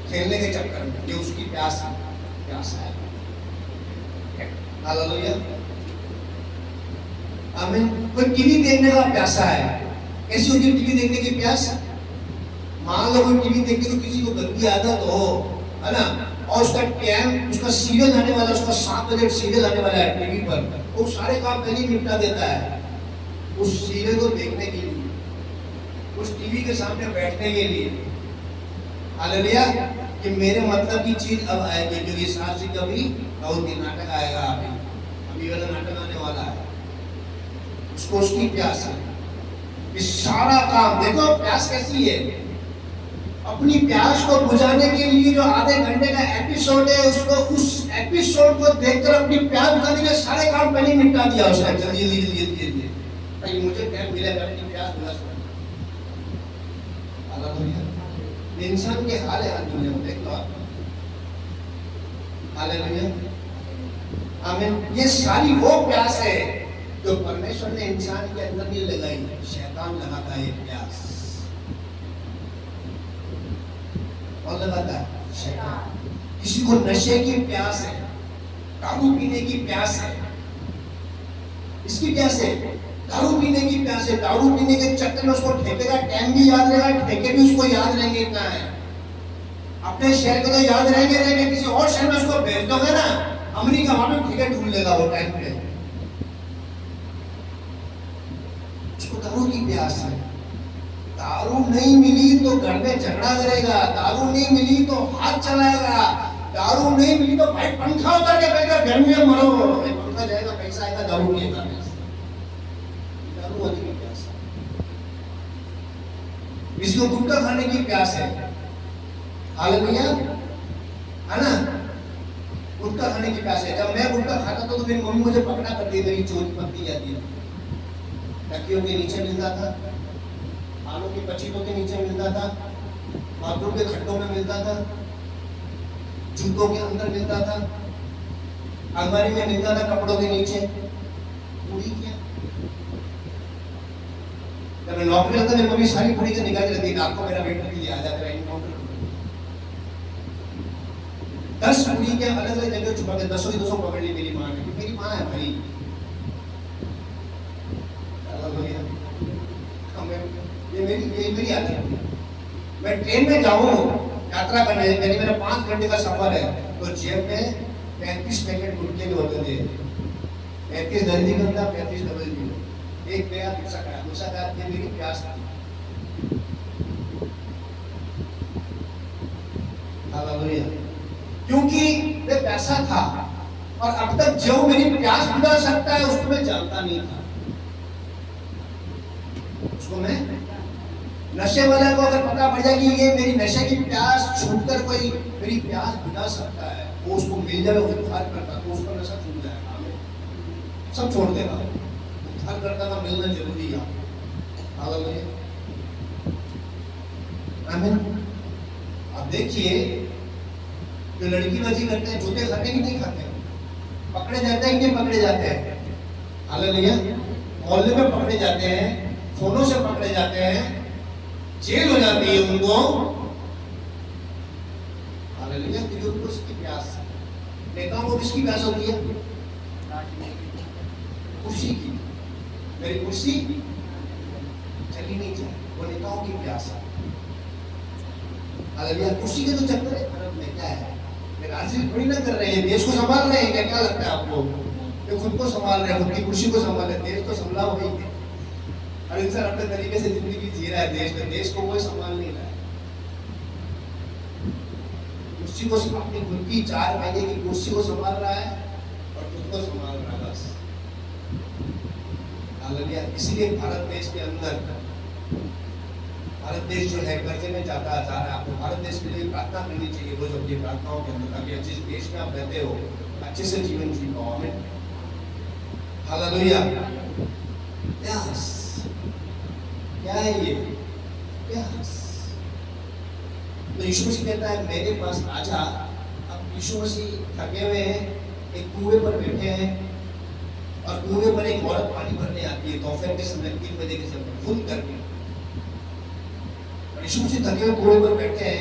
खेलने के चक्कर में। ये उसकी प्यास है, प्यास है। हालेलुया, आमीन। कोई टीवी देखने का प्यासा है, कैसी होती है टीवी देखने की प्यास? मान लो कोई टीवी देखते तो किसी को गंदी आदत हो, है ना, और उसका टाइम, उसका सीरियल आने वाला, उसका 7 बजे सीरियल आने वाला है टीवी पर, वो सारे काम पहले ही निपटा देता है उस सीरियल को देखने के लिए, उस टीवी के सामने बैठने के लिए। हालेलुया, कि मेरे मतलब की चीज अब आएगी, जो इस साल से कभी और नाटक आएगा, अभी वाला नाटक आने वाला है, उसको उसकी प्यास है। इस सारा काम देखो प्यास कैसी है, अपनी प्यास को बुझाने के लिए जो आधे घंटे का एपिसोड है, उसको उस एपिसोड को देखकर अपनी प्यास बुझाने के सारे काम पहले निपटा दिया उसने, जल्दी जल्दी जल्दी जल्दी, भाई मुझे टाइम मिलेगा अपनी प्यास बुझा सकूं। इंसान के हाल है दुनिया में, देख लो आप। हालेलुया, आमीन। ये सारी वो प्यास है जो परमेश्वर ने इंसान के अंदर नहीं लगाई, शैतान लगाता है ये प्यास। कौन लगाता है? शैतान। किसी को नशे की प्यास है, दारू पीने की प्यास है, इसकी प्यास है, दारू पीने की प्यास है। दारू पीने के चक्कर में उसको ठेके का टाइम भी याद रहेगा, ठेके भी उसको याद रहेंगे इतना है, अपने शहर को तो याद रहेंगे, किसी और शहर में उसको भेज दोगे ना, अमेरिका, वहां में ठेके ढूंढ लेगा वो टाइम पे। उसको दारू की प्यास है। दारू नहीं मिली तो घर में झगड़ा करेगा, दारू नहीं मिली तो हाथ चलाएगा, दारू नहीं मिली तो भाई पंखा उतर के बैठकर गर्मी में मरो, पंखा जाएगा, पैसा आएगा, दारू पिएगा। दारू वाली की प्यास है। इसको गुटखा खाने की प्यास है। हालेलुया, है ना, गुटखा खाने की प्यास है। जब मैं गुटखा खाता था तो मेरी मम्मी मुझे पकड़ा करती, मेरी चोरी पकड़ी जाती है, तकियों के नीचे मिलता था, आलू की पचीतों के नीचे मिलता था, बाथरूम के खड्डों में मिलता था, जूतों के अंदर मिलता था, अलमारी में मिलता था, कपड़ों के नीचे। पूरी क्या, जब मैं नौकरी करता मेरी मम्मी सारी पूरी के निकाल देती, आपको मेरा वेटर के लिए आ जाता है इनकाउंटर। 10 पूरी के अलग अलग जगह छुपा के 10 की 200 पकड़ ली मेरी माँ ने, मेरी माँ है भाई। ये मेरी आदत है। मैं ट्रेन में जाऊँ यात्रा करने, यानी मेरा 5 घंटे का सफर है, तो जेब में 35 पैकेट गुटखे के होते थे, 35 जल्दी करता, 35 डबल जीरो। एक गया, दूसरा खाया, दूसरा खाया, ये मेरी प्यास थी। हालेलुया, क्योंकि मैं प्यासा था, और अब तक जो मेरी प्यास बुझा सकता है उसको मैं जानता नहीं था। उसको मैं, नशे वाले को अगर पता पड़ जाए कि ये मेरी नशे की प्यास छूटकर कोई मेरी प्यास बुझा सकता है, वो उसको मिल जाए, उद्धार करता, तो उसका नशा छूट जाएगा, सब छोड़ देगा। उद्धार करता का मिलना जरूरी है। हालेलुया, आमीन। अब देखिए, जो लड़की करते हैं, जूते खाते कि नहीं खाते, पकड़े जाते हैं कि नहीं पकड़े जाते हैं? हालेलुया, मोहल्ले में पकड़े जाते हैं, फोनों से पकड़े जाते हैं, जेल हो जाती है उनको। हालेलुया, क्योंकि उनको उसकी प्यास, नेताओं को किसकी प्यास होती है? कुर्सी की। मेरी कुर्सी चली नहीं जाए, वो नेताओं की प्यास है। हालेलुया, कुर्सी के तो चक्कर है, भारत में क्या है, राजनीति थोड़ी ना कर रहे हैं, देश को संभाल रहे हैं क्या? क्या लगता है आपको? ये खुद को संभाल रहे हैं, खुद की कुर्सी को संभाल रहे हैं, देश को संभाला वही है। और इंसान अपने तरीके से जिंदगी जी रहा है, देश को कोई संभाल नहीं रहा है। कुर्सी को, अपनी खुद की 4 महीने की कुर्सी को संभाल रहा है और खुद को संभाल रहा है, बस। हालेलुया, इसलिए भारत देश के अंदर, भारत देश जो है कर्जे में जाता जा रहा है। आपको भारत देश के लिए प्रार्थना करनी चाहिए, रोज अपनी प्रार्थनाओं के अंदर, ताकि जिस देश में आप रहते हो अच्छे से जीवन जी पाओ। आमीन, हालेलुया। प्यास क्या है? ये प्यास। तो यीशु मसीह कहता है, मेरे पास आजा। अब यीशु मसीह थके हुए हैं, एक कुएं पर बैठे हैं, और कुएं पर एक औरत पानी भरने आती है दोपहर के समय 3 बजे के समय, फुल करके। यीशु मसीह थके हुए कुएं पर बैठे हैं,